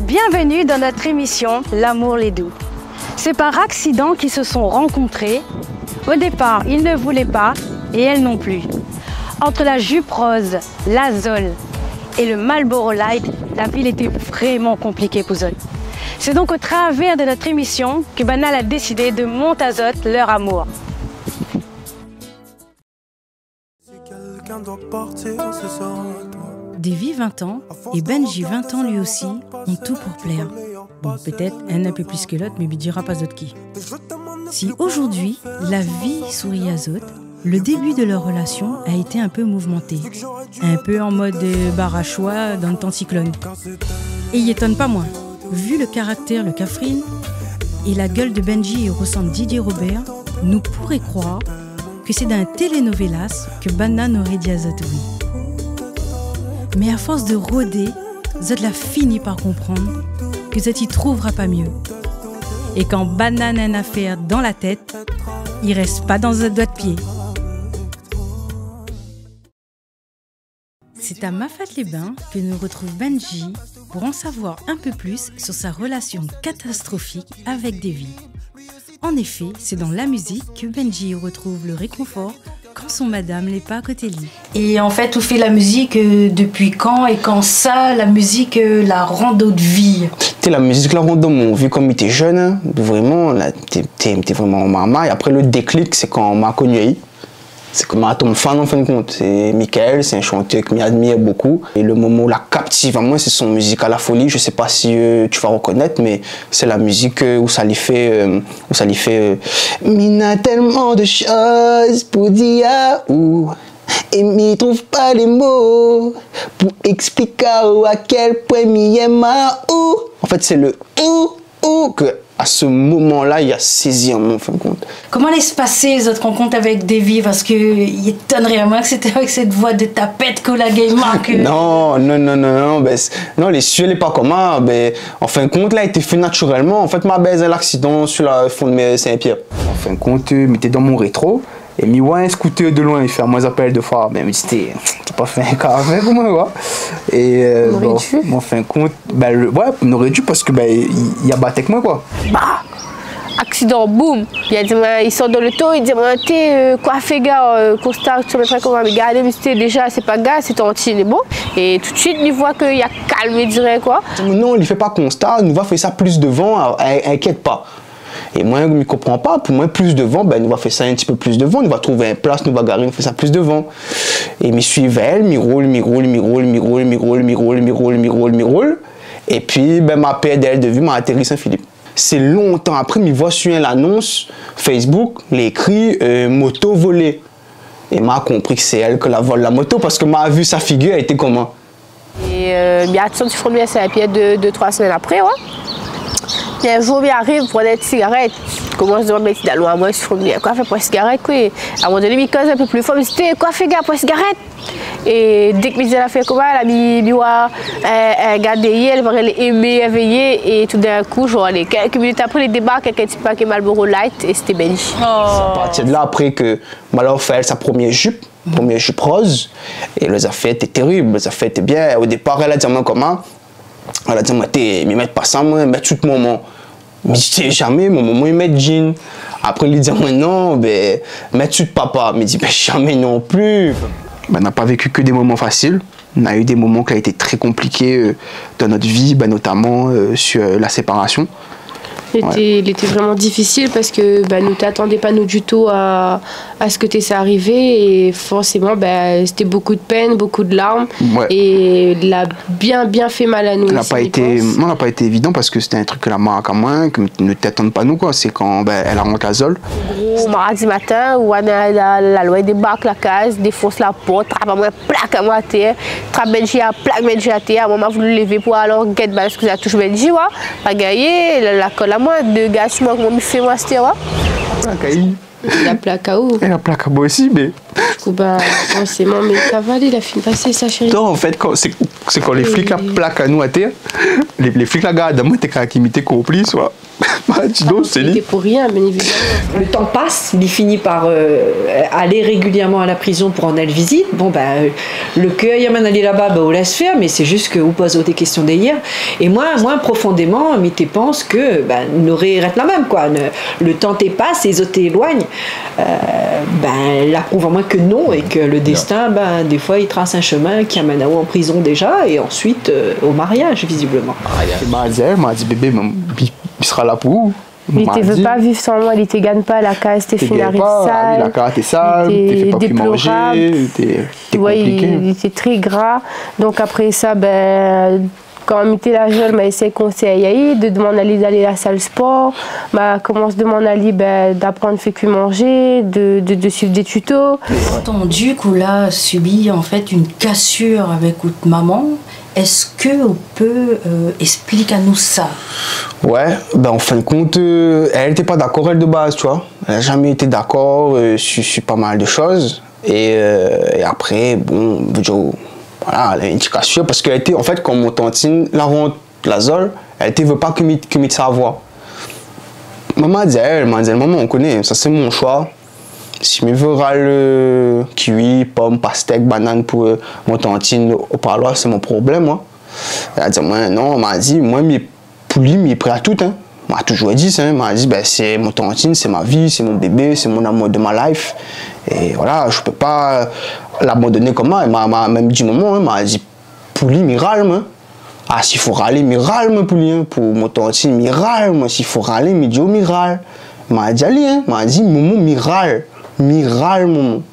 Bienvenue dans notre émission L'amour les doux. C'est par accident qu'ils se sont rencontrés. Au départ, ils ne voulaient pas et elle non plus. Entre la jupe rose, l'Azol et le Marlboro Light, la ville était vraiment compliquée pour eux. C'est donc au travers de notre émission que Banal a décidé de monter à Zot leur amour. Davy 20 ans et Benji 20 ans lui aussi ont tout pour plaire. Bon, peut-être un peu plus que l'autre, mais il dira pas Zot qui. Si aujourd'hui, la vie sourit à Zot, le début de leur relation a été un peu mouvementé. Un peu en mode barachois dans le temps cyclone. Et il étonne pas moins. Vu le caractère, le cafrine, et la gueule de Benji et ressemble Didier Robert, nous pourrions croire que c'est d'un telenovelas que Banane aurait dit à Zot oui. Mais à force de rôder, Zot l'a fini par comprendre que Zot y trouvera pas mieux. Et quand Banane a une affaire dans la tête, il reste pas dans Zot doigt de pied. C'est à Mafate-les-Bains que nous retrouve Benji pour en savoir un peu plus sur sa relation catastrophique avec Davy. En effet, c'est dans la musique que Benji retrouve le réconfort quand son madame n'est pas à côté de lui. Et en fait, tu fais la musique depuis quand et quand ça, la musique la rend d'autres vies? La musique la rend dans mon vie comme il était jeune, vraiment, t'es vraiment en maman. Et après le déclic, c'est quand on m'a connu. C'est comme un tombe fan en fin de compte. C'est Michael, c'est un chanteur que m'admire beaucoup. Et le moment où la captive à moi, c'est son musique à la folie. Je sais pas si tu vas reconnaître, mais c'est la musique où ça lui fait, Mina tellement de choses pour dire où. Et m'y trouve pas les mots pour expliquer à quel point m'y aime où. En fait, c'est le où que à ce moment-là, il a saisi en fin de compte. Comment allait se passer les autres rencontres avec Davy? Parce qu'il étonnerait à moi que c'était avec cette voix de tapette que la gamer que... Non, non, les sujets, pas comment. En fin de compte, là, il était fait naturellement. En fait, ma baise a l'accident sur la fond de Saint-Pierre. En fin de compte, il était dans mon rétro. Et il voit un scooter de loin, il fait moins appel de fois. Mais c'était pas fait un carré pour moi, quoi. Et bon, en fin de compte, ouais, on aurait dû parce que il a battu avec moi, quoi. Bah, accident, boum. Il sort de l'auto, il dit t'es quoi fait gars, constat, tu mettrais comment me garder, mais c'était déjà, c'est pas gars, c'est ton petit, bon. Et tout de suite, il voit qu'il a calmé, dirait quoi. Non, il fait pas constat, il va faire ça plus devant, inquiète pas. Et moi, je ne comprends pas. Pour moi, plus devant, nous va faire ça un petit peu plus devant. Nous va trouver une place, nous va garer, nous fait ça plus devant. Et me suivait elle, me roule. Et puis, ma paire d'elle de vue m'a atterri Saint-Philippe. C'est longtemps après, me voit sur l'annonce Facebook, l'écrit moto volée. Et m'a compris que c'est elle qui la vole la moto parce que m'a vu sa figure, elle était comment. Et il y a tout son lui à Saint-Pierre 2-3 semaines après, ouais. Et un jour, il arrive pour des cigarettes. Il commence à mettre dans l'eau à moi, quoi faire pour une cigarette, quoi. À un moment donné, il cause un peu plus fort, il dit, quoi faire, gars, pour une cigarette? Et dès que elle a fait comment, elle a mis, elle a derrière, elle va aimer, éveiller, et tout d'un coup, genre, quelques minutes après, il débarque avec un petit paquet Marlboro Light, et c'était Benji. C'est à partir de là, après que Malheur fait sa première jupe rose, et les affaires étaient terribles, les affaires étaient bien. Au départ, elle a dit, comment? Elle a dit, mais mets pas ça, moi, mets tout mon moment. Je dis, jamais, mon maman, il met jean. Après, il dit, non, mets tout papa. Je dis, jamais non plus. On n'a pas vécu que des moments faciles. On a eu des moments qui ont été très compliqués dans notre vie, notamment sur la séparation. Il était vraiment difficile parce que nous t'attendais pas nous du tout à ce que t'es arrivé et forcément c'était beaucoup de peine, beaucoup de larmes et il a bien fait mal à nous. Ça n'a pas été évident parce que c'était un truc que la marque à moi, que ne t'attendent pas nous quoi. C'est quand elle rentre à Zol. Gros mardi matin où la loi débarque la case, défonce la porte, trappe à moi plaque à moi à terre, trappe Benji à plaque Benji à terre. Maman a voulu lever pour alors get parce que ça touche Benji pas gagné la colle à moi deux gars moi comment me fait moi c'était La plaque à où? La plaque à moi aussi mais Du coup, bah, forcément, mais ça va aller, il a fini de passer ça, chérie. Non, en fait, c'est quand les flics la plaquent à nous à terre, les flics la gardent, moi, t'es qu'à qui m'était complice, soit. Tu dois, c'est lui. C'était pour rien, bien évidemment. Le temps passe, il finit par aller régulièrement à la prison pour en aller visite. Bon, ben, le cœur, il aller là-bas, ben, on laisse faire, mais c'est juste que vous posez des questions d'hier. Et moi, profondément, mais tu penses que ben, nous reste la même, quoi. Le temps passe, les autres t'éloignent. Ben, la prouve à moi que non, et que le destin, ben, des fois, il trace un chemin qui amène à vous en prison déjà, et ensuite au mariage, visiblement. Elle m'a dit, bébé, il sera là pour vous. Il ne veut pas vivre sans moi, il ne te gagne pas, la case, t'es fini sale. La case, t'es sale, t'es fait pas plus manger, t'es compliqué. Il était très gras. Donc après ça, ben, quand on était la jeune, m'a essayé de conseiller, de demander d'aller à la salle sport, m'a commencé à demander d'apprendre à faire que manger, de suivre des tutos. J'ai entendu qu'on a subi en fait une cassure avec votre maman. Est-ce qu'on peut expliquer à nous ça? Ouais, ben en fin de compte, elle n'était pas d'accord, elle, de base, tu vois. Elle n'a jamais été d'accord sur pas mal de choses. Et après, bon, voilà, elle a une cassure parce qu'elle était, en fait, quand mon tantine la rentre la zone, elle ne veut pas que je savoir. Maman dit, maman, on connaît, ça c'est mon choix. Si je veux le kiwi, pomme, pastèque, banane pour mon tantine au parloir, c'est mon problème, moi. Elle a dit, moi, non, elle m'a dit, moi, pour lui, il est prêt à tout, hein. Elle m'a toujours dit ça, hein. Elle m'a dit, ben, c'est mon tantine, c'est ma vie, c'est mon bébé, c'est mon amour de ma life. Et voilà, je peux pas l'abandonner comme ça. Elle m'a même dit, maman, elle m'a dit, pour lui, il râle, moi. Ah, s'il faut râler, il râle, moi, pour lui, hein. Pour mon tantine, il râle, moi. S'il faut râler, il dit, oh, il râle. Elle m'a dit, allez, hein. Elle m'a dit, maman, il râle. Miral, mon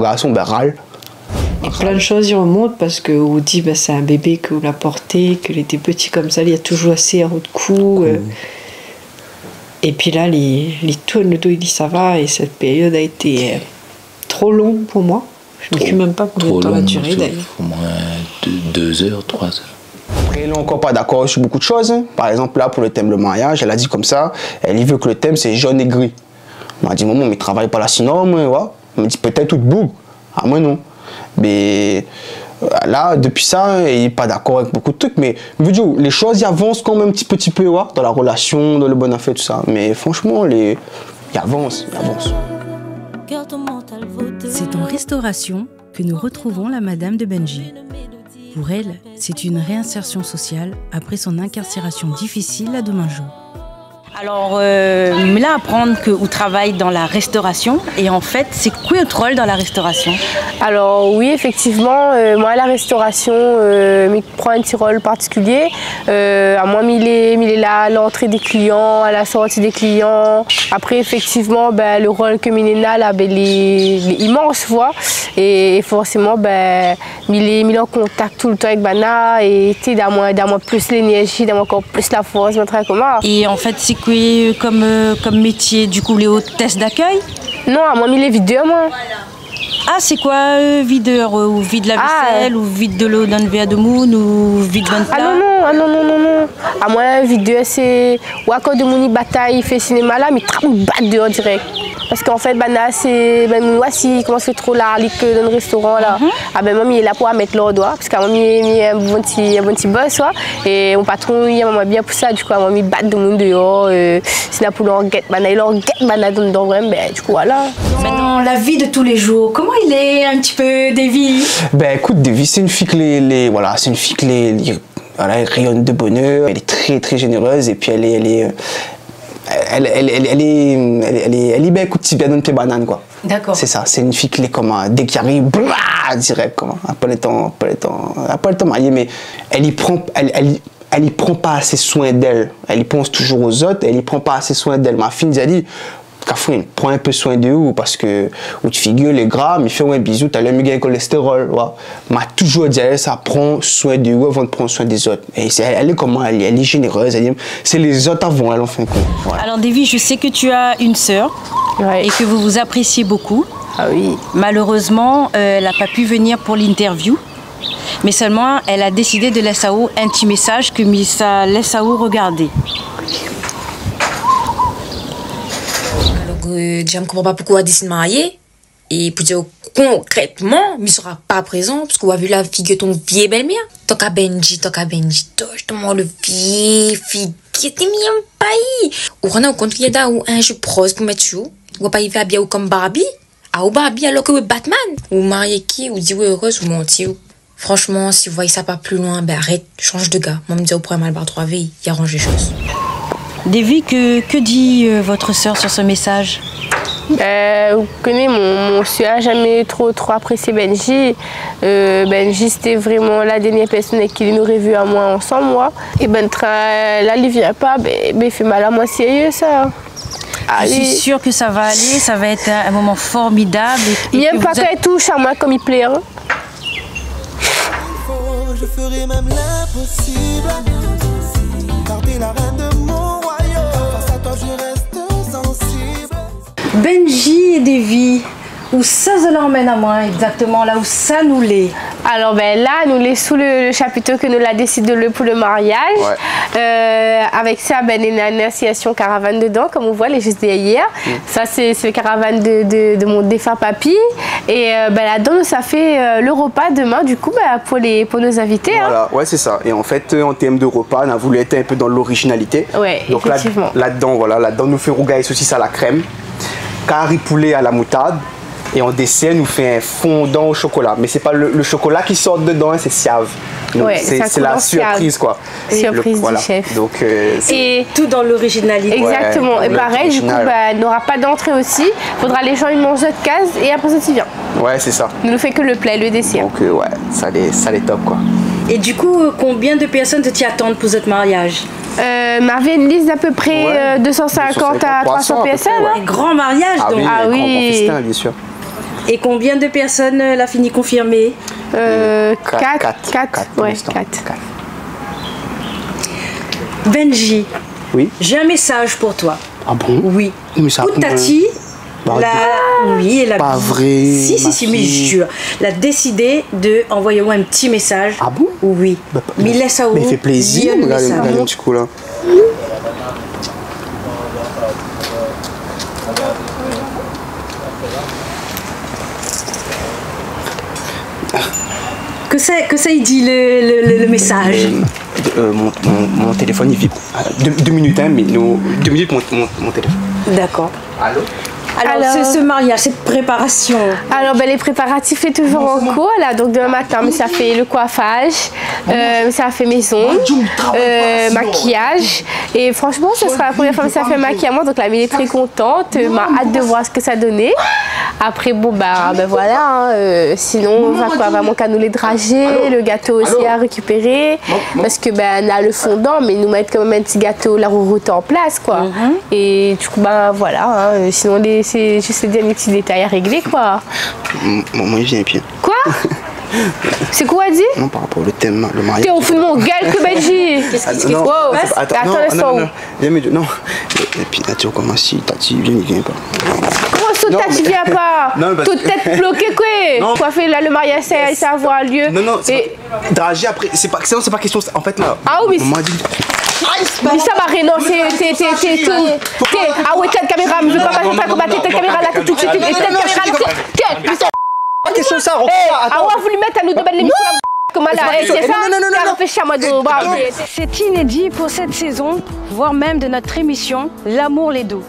garçon, ben râle. Et plein de choses y remontent parce que vous dit ben, c'est un bébé que vous l'a porté, qu'il était petit comme ça, il y a toujours assez à votre cou. Et puis là, il tourne le dos, il dit ça va, et cette période a été trop longue pour moi. Je ne sais même pas combien de temps a duré d'ailleurs. Au moins 2 heures, 3 heures. Après, elle n'est encore pas d'accord sur beaucoup de choses. Hein. Par exemple, là, pour le thème le mariage, elle a dit comme ça, elle veut que le thème c'est jaune et gris. Elle m'a dit, maman, mais travaille pas là sinon, moi, ouais. Elle m'a dit, peut-être tout bout. Ah, moi, non. Mais là, depuis ça, il n'est pas d'accord avec beaucoup de trucs. Mais les choses, ils avancent quand même un petit peu, ouais, dans la relation, dans le bon affaire, tout ça. Mais franchement, ils avancent, ils avancent. C'est en restauration que nous retrouvons la Madame de Benji. Pour elle, c'est une réinsertion sociale après son incarcération difficile à Domingo. Alors, là, apprendre que vous travaillez dans la restauration, et en fait, c'est quoi votre rôle dans la restauration? Alors oui, effectivement, moi la restauration, je prends un petit rôle particulier. À moi, il est là à l'entrée des clients, à la sortie des clients. Après, effectivement, ben, le rôle que il est là, ben, il est immense, vois. Et forcément, ben, il est en contact tout le temps avec Bana, et tu sais, d'avoir plus l'énergie, d'avoir encore plus la force, comment. Et en fait, c'est quoi comme métier, du coup, les hôtesses d'accueil? Non, à moi, il est videur, moi. Ah, c'est quoi, videur? Ou vide la vaisselle, ou vide de l'eau dans le verre de moune, ou vide dans le plat? Ah non. À moi, videur, c'est... Ou à cause de mon bataille, il fait cinéma là, mais il bat dehors direct. Parce qu'en fait, Bana, c'est... Ben, moi, s'il commence à faire trop la que dans le restaurant, là, ah ben, moi, il est là pour mettre l'ordre, parce qu'à moi, il est un bon petit boss, ouais. Et mon patron, il m'a bien pour ça, du coup, à moi, il bat de monde dehors. C'est là pour l'enquête, Bana, il enquête, Bana, dans vraiment, ben, du coup, voilà. Maintenant, la vie de tous les jours, comment il est un petit peu, Davy? Ben, écoute, Davy, c'est une fille que voilà, c'est une fille que voilà, elle rayonne de bonheur, elle est très, très généreuse, et puis elle est bien, écoute, si bien donne tes bananes, quoi. D'accord. C'est ça, c'est une fille qui est comme dès qu'il arrive, blah, direct, comment. Pas le temps marié, mais elle y prend pas assez soin d'elle. Elle y pense toujours aux autres, elle y prend pas assez soin d'elle. Ma fille nous a dit, Cafouine, prends un peu soin de vous parce que où tu figures les gras, mais fais un bisou, tu as le mieux cholestérol. M'a toujours dit, ça prend soin de vous avant de prendre soin des autres. Et elle est comment, elle est généreuse, c'est les autres avant, elle en fin de compte. Voilà. Alors Davy, je sais que tu as une sœur et que vous vous appréciez beaucoup. Ah oui. Malheureusement, elle n'a pas pu venir pour l'interview. Mais seulement, elle a décidé de laisser un petit message que ça laisse regarder. Déjà, je ne comprends pas pourquoi elle décide de marier. Et pour dire concrètement, il ne sera pas présent parce qu'on a vu la figure de ton vieille belle-mère. Tant qu'à Benji, toi, je te demande le vieille fille qui était mis en pays. Ou on a compte qu'il y a un jeu prose pour mettre sur. Ou pas y faire bien ou comme Barbie. Ah, ou Barbie alors que Batman. Ou marié qui, ou dit ou heureuse ou menti. Franchement, si vous voyez ça pas plus loin, ben arrête, change de gars. Moi, me dire au problème Albert 3V, il arrange les choses. Davy, que dit votre sœur sur ce message? Vous connaissez, mon soeur n'a jamais trop apprécié Benji. Benji, c'était vraiment la dernière personne qui nous aurait vu à moi ensemble, moi. Et ben, là, il ne vient pas, il fait mal à moi sérieux, ça. Je suis sûre que ça va aller, ça va être un moment formidable. Il n'aime pas qu'elle touche à moi comme il plaît. Hein. Je ferai même l'impossible. Garder la reine de mon royaume. Face à toi, je reste sensible. Benji et Davy, où ça l'emmène à moi exactement, là où ça nous l'est? Alors ben là, nous les sous le chapiteau que nous l'a décidé pour le mariage. Ouais. Avec ça, ben il y a une association caravane dedans, comme on voit, les juste derrière. Ça, c'est le caravane de mon défunt papy. Et ben là-dedans, ça fait le repas demain, du coup, ben, pour nos invités. Voilà, hein. ouais, c'est ça. Et en fait, en termes de repas, on a voulu être un peu dans l'originalité. Ouais, donc effectivement. Là-dedans, voilà, nous fait rougail saucisse à la crème, curry poulet à la moutarde. Et en dessert, nous fait un fondant au chocolat. Mais c'est pas le chocolat qui sort dedans, c'est Siave. Ouais, c'est la surprise, quoi. Surprise du chef. Donc, et tout dans l'originalité. Exactement. Ouais, et pareil, du coup, bah, il n'aura pas d'entrée aussi. Il faudra les gens ils mangent notre case et après ça, tu viens. Ouais, c'est ça. Il ne nous fait que le plat, le dessert. Donc, ouais, ça est top, quoi. Et du coup, combien de personnes te t'y attendent pour votre mariage? On avait une liste d'à peu près 250 à 300 personnes. Un grand mariage, donc. Ah oui, grand festin, bien sûr. Et combien de personnes l'a fini confirmé? 4. Ouais, 4. Benji, oui? J'ai un message pour toi. Ah bon? Oui. Mais ça Pour Tati, oui, elle a... Pas vrai. Si, mais je jure. Elle a décidé d'envoyer un petit message. Ah bon? Oui. Mais laisse ça où? Mais il fait plaisir, regardez un petit coup là. Que ça il dit le message? Mon téléphone il vibre. 2 minutes, hein, mais 2 minutes mon téléphone. D'accord. Allô? Alors ce mariage, cette préparation. Alors ben, les préparatifs sont toujours en cours là, donc demain matin ça fait le coiffage, ça fait mes ongles, maquillage et franchement ce sera la première fois que ça fait maquillement, donc la mère est très contente, m'a hâte de voir ce que ça donnait. Après bon ben voilà, hein, sinon on va vraiment qu'à nous les drager, le gâteau aussi à récupérer parce que ben on a le fondant mais nous mettre quand même un petit gâteau la rouroute en place quoi. Et du coup ben voilà, hein, sinon c'est juste les derniers petits détails à régler quoi. Moi je viens bien. Quoi? C'est quoi dit? Non, par rapport au thème, le mariage. T'es au fond de mon gueule que Benji. Qu'est-ce qui se passe? Attends, laisse-moi. Non. Et puis Tati, comment si Tati vient, il vient pas. Comment ça Tati vient pas? Toute tête bloquée quoi? Quoi fait là le mariage ça va avoir lieu? Non, drager après, c'est pas question, en fait là. Ah oui, on m'a dit. Mais ça va non, c'est tout. Ah ouais, telle caméra, je veux pas combattre telle caméra là tout de suite. Telle caméra là. Question ça, ah ouais, vous lui mettre à nous demander l'émission. Comment là, c'est ça? C'est inédit pour cette saison, voire même de notre émission L'amour les doux.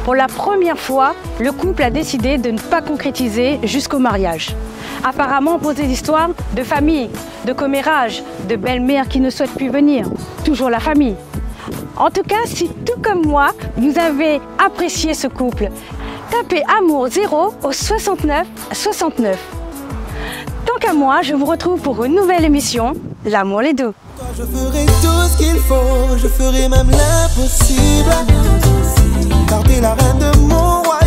Pour la première fois, le couple a décidé de ne pas concrétiser jusqu'au mariage. Apparemment, pour des histoires de famille, de commérage, de belle-mère qui ne souhaite plus venir. Toujours la famille. En tout cas, si tout comme moi, vous avez apprécié ce couple, tapez Amour 0 au 69 69. Tant qu'à moi, je vous retrouve pour une nouvelle émission, L'amour les doux. Je ferai tout ce qu'il faut, je ferai même l'impossible. Garder la reine de mon royaume.